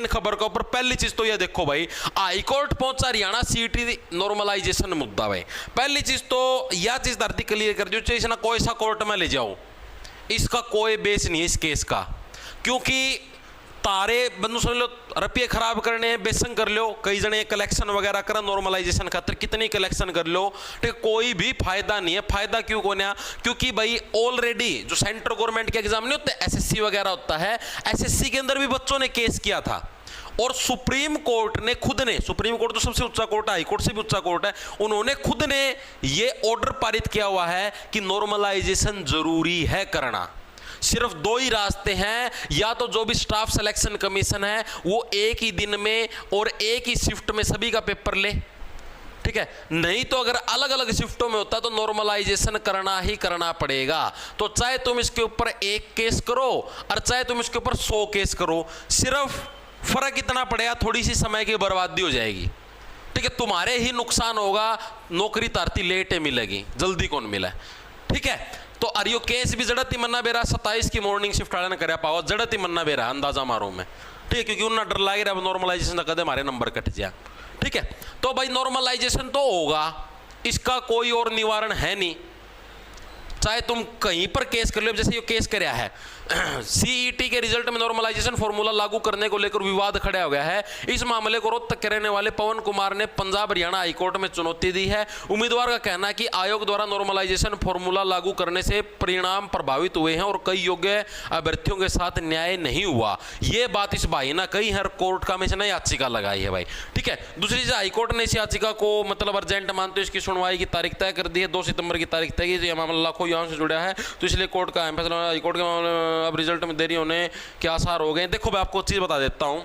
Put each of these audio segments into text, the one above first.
इन खबर के ऊपर पहली चीज तो ये देखो भाई, हाई कोर्ट पहुंचा हरियाणा सीईटी नॉर्मलाइजेशन मुद्दा भाई। पहली चीज तो यह चीज धरती क्लियर कर दो, चाहे ना कोई सा कोर्ट में ले जाओ, इसका कोई बेस नहीं है इस केस का, क्योंकि तारे बंदू समझ लो रुपये खराब करने बेसन कर लो, कई जने कलेक्शन वगैरह करा नॉर्मलाइजेशन खातर, कितनी कलेक्शन कर लो, ठीक है, कोई भी फायदा नहीं है। फायदा क्यों को नहीं, क्योंकि भाई ऑलरेडी जो सेंट्रल गवर्नमेंट के एग्जाम नहीं होते, एसएससी वगैरह होता है, एसएससी के अंदर भी बच्चों ने केस किया था और सुप्रीम कोर्ट ने खुद ने, सुप्रीम कोर्ट तो सबसे उच्चा कोर्ट है, हाई कोर्ट से भी उच्चा कोर्ट है, उन्होंने खुद ने ये ऑर्डर पारित किया हुआ है कि नॉर्मलाइजेशन जरूरी है करना। सिर्फ दो ही रास्ते हैं, या तो जो भी स्टाफ सिलेक्शन कमीशन है वो एक ही दिन में और एक ही शिफ्ट में सभी का पेपर ले, ठीक है, नहीं तो अगर अलग अलग शिफ्टों में होता है तो नॉर्मलाइजेशन करना ही करना पड़ेगा। तो चाहे तुम इसके ऊपर एक केस करो और चाहे तुम इसके ऊपर 100 केस करो, सिर्फ फर्क इतना पड़ेगा, थोड़ी सी समय की बर्बादी हो जाएगी, ठीक है, तुम्हारे ही नुकसान होगा, नौकरी तारती लेट मिलेगी, जल्दी कौन मिला, ठीक है। तो अरियो केस भी जड़ती मन्ना बेरा 27 की मॉर्निंग शिफ्ट वाले ने कर पाओ, जड़ती मन्ना बेरा अंदाजा मारो मैं, ठीक है, क्योंकि उन्हें डर लगे रहा नॉर्मलाइजेशन का कदम हमारे नंबर कट जाए, ठीक है। तो भाई नॉर्मलाइजेशन तो होगा, इसका कोई और निवारण है नहीं, चाहे तुम कहीं पर केस कर लो, जैसे ये केस कराया है सीईटी के रिजल्ट में नॉर्मलाइजेशन फॉर्मूला लागू करने को लेकर विवाद खड़ा हो गया है। इस मामले को रोहतक के रहने वाले पवन कुमार ने पंजाब हरियाणा हाईकोर्ट में चुनौती दी है। उम्मीदवार का कहना है कि आयोग द्वारा नॉर्मलाइजेशन फॉर्मूला लागू करने से परिणाम प्रभावित हुए हैं और कई योग्य अभ्यर्थियों के साथ न्याय नहीं हुआ। ये बात इस भाई ना कई हर कोर्ट का में याचिका लगाई है भाई, ठीक है। दूसरी चीज, हाईकोर्ट ने इस याचिका को मतलब अर्जेंट मानते हुए इसकी सुनवाई की तारीख तय कर दी है, 2 सितंबर की तारीख तय की। यह मामला लाखों युवाओं से जुड़ा है, तो इसलिए कोर्ट का फैसला, हाईकोर्ट के मामले अब रिजल्ट में देरी होने के आसार हो गए। देखो मैं आपको चीज बता देता हूं,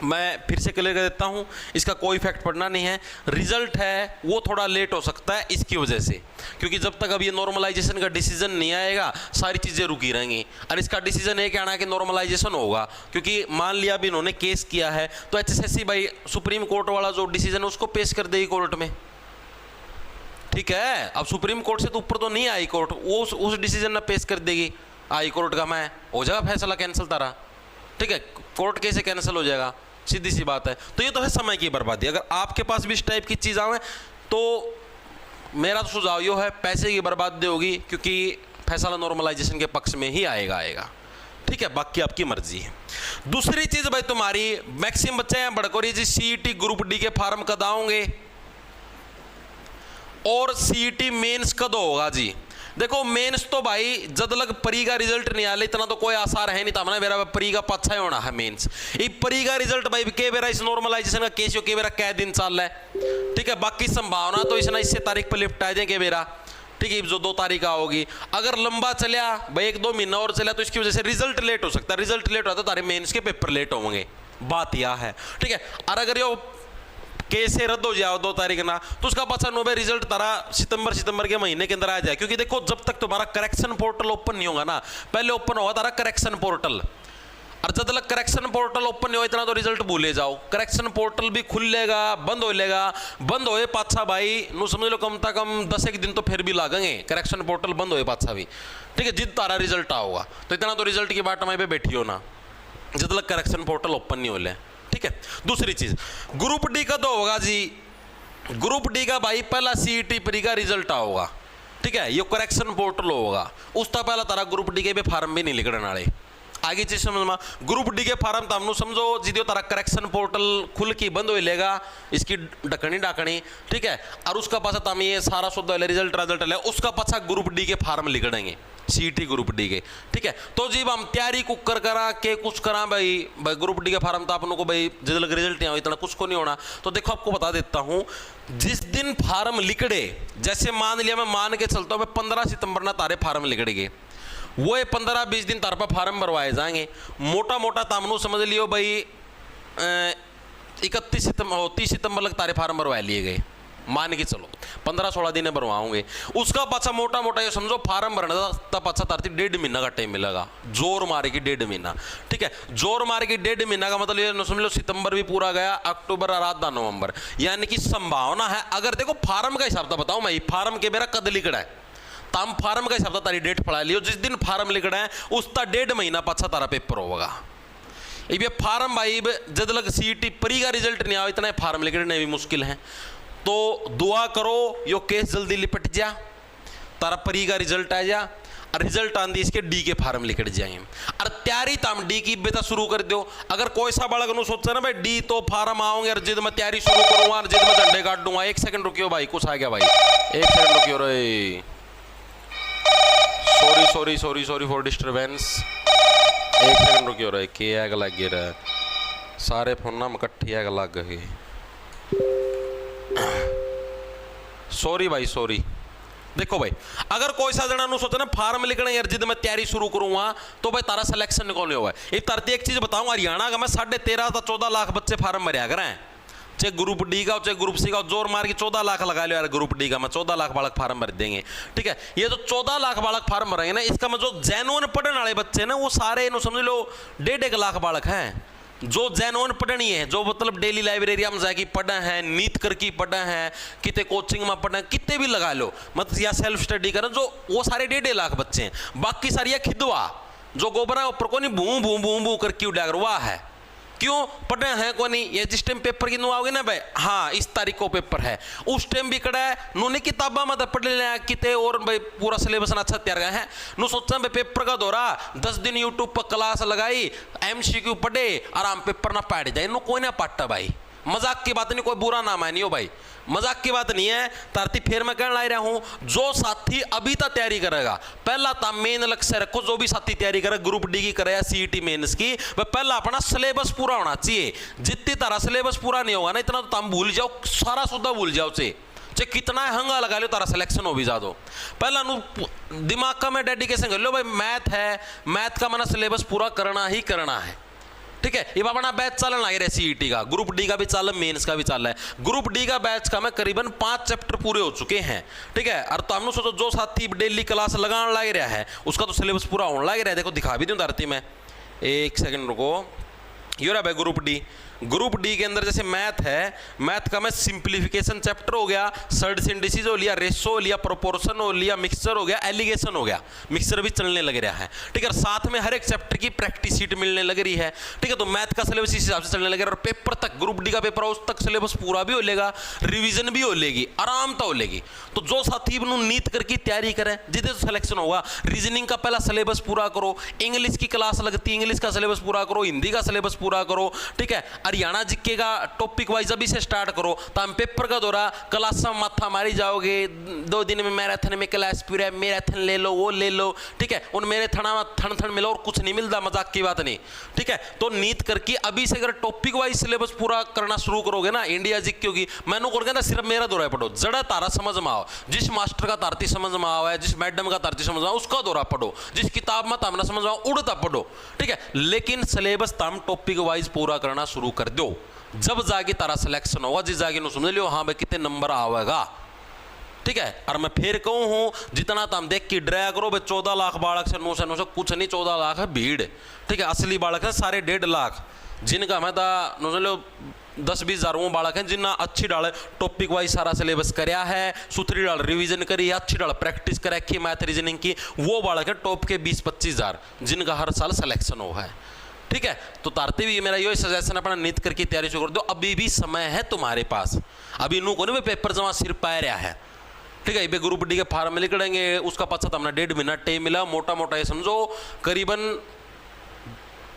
मैं फिर से क्लियर कर देता हूं, इसका कोई इफेक्ट पड़ना नहीं है। रिजल्ट है वो थोड़ा लेट हो सकता है इसकी वजह से, क्योंकि जब तक अब ये नॉर्मलाइजेशन का डिसीजन नहीं आएगा सारी चीजें रुकी रहेंगी। और इसका डिसीजन है कि आना कि नॉर्मलाइजेशन होगा, क्योंकि मान लिया भी इन्होंने केस किया है तो एचएसएससी भाई सुप्रीम कोर्ट वाला जो डिसीजन है उसको पेश कर देगी कोर्ट में, ठीक है। अब सुप्रीम कोर्ट से तो ऊपर तो नहीं आई कोर्ट, वो उस डिसीजन में पेश कर देगी हाई कोर्ट का, मैं हो जाएगा फैसला कैंसिल तारा, ठीक है, कोर्ट केस कैंसिल हो जाएगा, सीधी सी बात है। तो ये तो है समय की बर्बादी। अगर आपके पास भी इस टाइप की चीज़ आए तो मेरा तो सुझाव ये है, पैसे की बर्बादी होगी, क्योंकि फैसला नॉर्मलाइजेशन के पक्ष में ही आएगा, ठीक है, बाकी आपकी मर्जी है। दूसरी चीज़ भाई, तुम्हारी मैक्सिमम बच्चे हैं बड़कोरी जी सीईटी ग्रुप डी के फार्म कद आओगे और सीईटी मेंस कद होगा जी। देखो मेंस तो भाई जब लग परी का रिजल्ट नहीं आया इतना तो कोई आसार है नहीं था, मैंने मेरा परी का पाछा ही होना है मेंस। ये परी का रिजल्ट भाई के बेरा इस नॉर्मलाइजेशन का केस के बेरा कै दिन चल रहा है, ठीक है, बाकी संभावना तो इसने इससे तारीख पर लिफ्ट आ जाए के बेरा, ठीक है, जो 2 तारीख होगी। अगर लंबा चलिया भाई 1-2 महीना और चला तो इसकी वजह से रिजल्ट लेट हो सकता है, रिजल्ट लेट होता है तो तारे मेंस के पेपर लेट होंगे, बात यह है, ठीक है। और अगर यो केस से रद्द हो जाओ 2 तारीख ना तो उसका पाछा नोबे रिजल्ट तारा सितंबर के महीने के अंदर आ जाए, क्योंकि देखो जब तक तुम्हारा करेक्शन पोर्टल ओपन नहीं होगा ना, पहले ओपन होगा तारा करेक्शन पोर्टल, और जब तक करेक्शन पोर्टल ओपन नहीं हो इतना तो रिजल्ट भूले जाओ। करेक्शन पोर्टल भी खुलेगा बंद हो लेगा, बंद होए पाछा भाई नु समझ लो कम से कम 10 दिन तो फिर भी लागेंगे करेक्शन पोर्टल बंद होए पाछा भी, ठीक है, जिद तारा रिजल्ट आओगा तो इतना तो रिजल्ट की बाट पे बैठी हो ना जब तक करेक्शन पोर्टल ओपन नहीं हो ले, ठीक है। दूसरी चीज, ग्रुप डी का तो होगा जी, ग्रुप डी का भाई पहला सीईटी प्री का रिजल्ट आओगा, ठीक है, ये करेक्शन पोर्टल होगा, उसका पहला तारा ग्रुप डी के भी फार्म भी नहीं निकलने वाले। आगे चीज समझ, ग्रुप डी के फार्म तो हमने समझो जिदियो तारा करेक्शन पोर्टल खुल की बंद हो लेगा इसकी ढकनी डाकनी, ठीक है, और उसका पासा तम ये सारा शुद्ध रिजल्ट ले उसका पासा ग्रुप डी के फार्म लिखड़ेंगे सीईटी ग्रुप डी के, ठीक है। तो जी हम तैयारी कुकर करा के कुछ करा भाई ग्रुप डी के फार्म तो आप लोगों को भाई जिद लग रिजल्ट नहीं इतना कुछ को नहीं होना। तो देखो आपको बता देता हूं, जिस दिन फार्म लिखड़े, जैसे मान लिया मैं मान के चलता हूं 15 सितंबर ना तारे फार्म लिखड़ेगे, वो 15-20 दिन तार पर फार्म भरवाए जाएंगे, मोटा मोटा तामनू समझ लियो भाई 30 सितंबर लग तारे फार्म भरवा लिए गए, मान के चलो 15-16 दिन भरवाओगे, उसका पाछा मोटा मोटा ये समझो फार्म भरने तब पाछा तारती 1.5 महीना का टाइम मिलेगा, जोर मारे की 1.5 महीना, ठीक है, जोर मारे की 1.5 महीना का मतलब ये समझ लो सितंबर भी पूरा गया, अक्टूबर और आधा नवंबर, यानी कि संभावना है। अगर देखो फार्म का हिसाब तो बताओ मैं, फार्म के मेरा कद लिखड़ा है ताम फार्म का हिसाब तारी डेट पढ़ा लियो, जिस दिन फार्म लिखना है उसका 1.5 महीना पाछा तारा पेपर होगा। ये फार्म भाई जब तक सीईटी परी का रिजल्ट नहीं आवे इतना फार्म लिखने भी मुश्किल है। तो दुआ करो यो केस जल्दी लिपट जा, तारा परी का रिजल्ट आ जा और रिजल्ट आंदी इसके डी के फार्म लिखट जाए और तैयारी तम डी की बेटा शुरू कर दो। अगर कोई सा बालक नु सोचा ना भाई डी तो फार्म आओगे और जिद मैं तैयारी शुरू करूंगा और जिद मैं झंडे काट दूंगा। एक सेकंड रुकियो भाई, कुछ आ गया भाई, एक सेकंड रुकियो रे, sorry sorry sorry sorry for disturbance, एक सेकंड रुकियो रे, के आग लग गया सारे फोन ना इकट्ठी आग लग गए, सॉरी भाई सॉरी। देखो भाई अगर कोई सा जना सोचे ना फार्म लिखना यार जिद मैं तैयारी शुरू करूंगा तो भाई तारा सिलेक्शन निकलने हुआ है। एक तरती एक चीज बताऊं, हरियाणा का मैं 13.5 से 14 लाख बच्चे फार्म भरिया करें, चाहे ग्रुप डी का चाहे ग्रुप सी का, जोर मार के 14 लाख लगा लो यार ग्रुप डी का, मैं 14 लाख बालक फार्म भर देंगे। ठीक है, ये जो 14 लाख बालक फार्म भरेंगे ना, इसका मैं जो जेन्युइन पढ़ने वाले बच्चे ना वो सारे इन्हों समझ लो 1.5 लाख बालक हैं जो जेन्युइन पढ़नी है, जो मतलब डेली लाइब्रेरी में जाके पढ़ा है, नीत करके पढ़ा है, कितने कोचिंग में पढ़ा है, कितने भी लगा लो मतलब या सेल्फ स्टडी करें, जो वो सारे 1.5 लाख बच्चे हैं। बाकी सारी ये खिदवा जो गोबरा ऊपर को नहीं बू बू बू बू करके उड़ाकर वाह है, क्यों पढ़े हैं को नहीं। ये जिस टाइम पेपर की नु आओगे ना भाई, हाँ इस तारीख को पेपर है, उस टाइम भी कड़ा है नुने किताबा में पढ़ लेना किते और भाई पूरा सिलेबस अच्छा तैयार गया है नु सोचा भाई पेपर का दौरा 10 दिन यूट्यूब पर क्लास लगाई, MCQ पढ़े आराम पेपर ना पाट जाए, नु कोई ना पाटा भाई, मजाक की बात नहीं, कोई बुरा ना मानियो भाई, मजाक की बात नहीं है। तारती फिर मैं कहना ला रहा हूं, जो साथी अभी तक तैयारी करेगा पहला तो मेन लक्ष्य रखो, जो भी साथी तैयारी करे ग्रुप डी की करे या सीईटी मेंस की, वह पहला अपना सिलेबस पूरा होना चाहिए। जितनी तारा सिलेबस पूरा नहीं होगा ना इतना तो तुम भूल जाओ, सारा सुद्धा भूल जाओ चाहे कितना हंगा लगा लो तारा सिलेक्शन हो भी जा दो। पहला दिमाग का मैं डेडिकेशन कर लो भाई, मैथ है, मैथ का मना सिलेबस पूरा करना ही करना है। ठीक है, ये अपना बैच चलन लग रहा है सीईटी का, ग्रुप डी का भी चल रहा है, मेंस का भी चल रहा है। ग्रुप डी का बैच का में करीबन 5 चैप्टर पूरे हो चुके हैं। ठीक है, और तो हमने सोचो जो साथी डेली क्लास लगाने लग रहा है उसका तो सिलेबस पूरा होने लग रहा है। देखो दिखा भी दूं धरती में, एक सेकंड रुको, ये रहा भाई ग्रुप डी। ग्रुप डी के अंदर जैसे मैथ है, मैथ का में सिंप्लीफिकेशन चैप्टर हो गया, सर्ड सिंडिसिस हो लिया, रेशो हो लिया, प्रोपोर्शन हो लिया, मिक्सचर हो गया, एलिगेशन हो गया, मिक्सचर भी चलने लग रहा है। ठीक है, साथ में हर एक चैप्टर की प्रैक्टिस शीट मिलने लग रही है। ठीक है, तो मैथ का सिलेबस इस हिसाब से चलने लग रहा है और पेपर तक ग्रुप डी का पेपर उस तक सिलेबस पूरा भी हो लेगा, रिविजन भी हो लेगी, आराम तो हो लेगी। तो जो साथी नीत करके तैयारी करें जिधे तो सिलेक्शन होगा, रीजनिंग का पहला सिलेबस पूरा करो, इंग्लिश की क्लास लगती है इंग्लिश का सिलेबस पूरा करो, हिंदी का सिलेबस पूरा करो। ठीक है, हरियाणा जीके का टॉपिक वाइज अभी से स्टार्ट करो, तो हम पेपर का दौरा क्लास में माथा मारी जाओगे, 2 दिन में मैराथन में क्लास पूरा मैराथन ले लो, वो ले लो। ठीक है, उन मेरे थना थन थन मिलो और कुछ नहीं मिलता, मजाक की बात नहीं। ठीक है, तो नीत करके अभी से अगर टॉपिक वाइज सिलेबस पूरा करना शुरू करोगे ना, इंडिया जीके होगी, मैंने कर ना सिर्फ मेरा दौरा पढ़ो, जड़ा तारा समझ में आओ, जिस मास्टर का तारती समझ में आओ है, जिस मैडम का तारती समझ में आओ उसका दौरा पढ़ो, जिस किताब में तामना समझ में आओ उड़ता पढ़ो। ठीक है, लेकिन सिलेबस तम टॉपिक वाइज पूरा करना शुरू कर दो, जब जाके तारा सिलेक्शन होगा, जिस जाके नु समझ लियो हाँ भाई कितने नंबर आवेगा। ठीक है, और मैं फिर कहूँ हूँ जितना तुम देख के डराया करो भाई 14 लाख बालक से 900 कुछ नहीं, 14 लाख है भीड़। ठीक है, असली बालक है सारे 1.5 लाख, जिनका मैं तो समझ लो 10-20 हज़ार वो बालक हैं जिन्ना अच्छी डाल टॉपिक वाइज सारा सिलेबस कराया है, सुथरी डाल रिवीजन करी है, अच्छी डाल प्रैक्टिस कर रखी मैथ रीजनिंग की, वो बालक है टॉप के 20-25 हज़ार जिनका हर साल सिलेक्शन हो है। ठीक है, तो तारते भी मेरा ये सजेशन अपना नीत करके तैयारी शुरू कर दो, अभी भी समय है तुम्हारे पास, अभी नू को नहीं पेपर जमा सिर पा रहा है। ठीक है, ये ग्रुप डी के फार्म निकलेंगे, उसका पश्चात हमने 1.5 मिनट टाइम मिला, मोटा मोटा ये समझो करीबन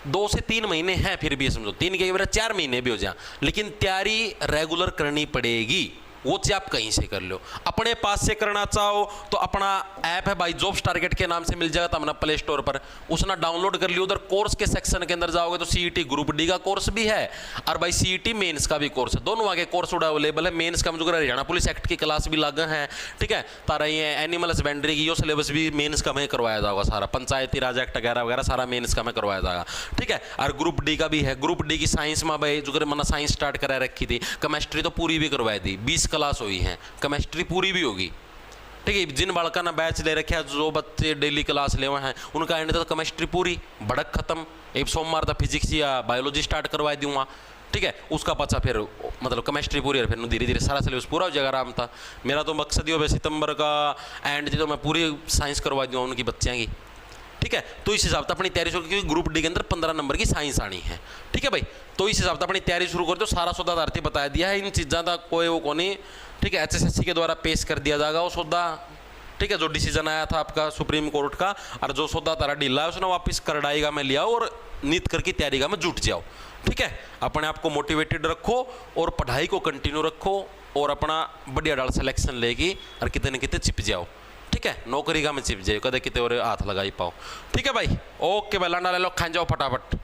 2 से 3 महीने हैं, फिर भी ये समझो 3 के मेरा 4 महीने भी हो जाए, लेकिन तैयारी रेगुलर करनी पड़ेगी, वो चाहे आप कहीं से कर लो। अपने पास से करना चाहो तो अपना ऐप है भाई जॉब्स टारगेट के नाम से मिल जाएगा, तो अपना प्ले स्टोर पर उसने डाउनलोड कर लियो। उधर कोर्स के सेक्शन के अंदर जाओगे तो सीईटी ग्रुप डी का कोर्स भी है और भाई सीईटी मेंस का भी कोर्स है, दोनों आगे कोर्स अवेलेबल है। मेंस का जो हरियाणा पुलिस एक्ट की क्लास भी लगा है। ठीक है, तारा ये एनिमल हस्बेंड्री की यो सिलेबस भी मेंस का में करवाया जाएगा, सारा पंचायती राज एक्ट वगैरह वगैरह सारा मेंस का में करवाया जाएगा। ठीक है, और ग्रुप डी का भी है। ग्रुप डी की साइंस में भाई जो मैंने साइंस स्टार्ट करा रखी थी, केमिस्ट्री तो पूरी भी करवाई थी, 20 क्लास हैं, केमिस्ट्री पूरी भी होगी। ठीक है, जिन बालका ने बैच ले रखे जो बच्चे डेली क्लास ले हैं उनका एंड तक केमिस्ट्री पूरी भड़क खत्म। एक सोमवार तक फिजिक्स या बायोलॉजी स्टार्ट करवा दूंगा। ठीक है, उसका पचा फिर मतलब केमिस्ट्री पूरी है, फिर धीरे धीरे सारा सिलेबस पूरा हो जाएगा आराम था। मेरा तो मकसद ही हो सितंबर का एंड जी तो मैं पूरी साइंस करवा दूंगा उनकी बच्चियाँ की। ठीक है। तो इस हिसाब से अपनी तैयारी शुरू, क्योंकि ग्रुप डी के अंदर 15 नंबर की साइंस आनी है, ठीक है भाई। तो इस हिसाब से अपनी तैयारी शुरू कर दो। सारा सौदा आधारित बता दिया है, इन चीज़ों का कोई वो को नहीं, ठीक है। HSSC के द्वारा पेश कर दिया जाएगा वो सौदा, ठीक है, जो डिसीजन आया था आपका सुप्रीम कोर्ट का। और जो सौदा तारा ढीला है उसने वापस करडाईगा में लिया और नीत करके तैयारी का में जुट जाओ, ठीक है। अपने आप को मोटिवेटेड रखो और पढ़ाई को कंटिन्यू रखो और अपना बढ़िया डाल सिलेक्शन लेगी और कितने न कितने चिप जाओ, ठीक है। नौकरी का में चिप जाओ, कदे कितने और हाथ लगाई पाओ, ठीक है भाई। ओके भाई, लांडा ले लो, खा जाओ फटाफट।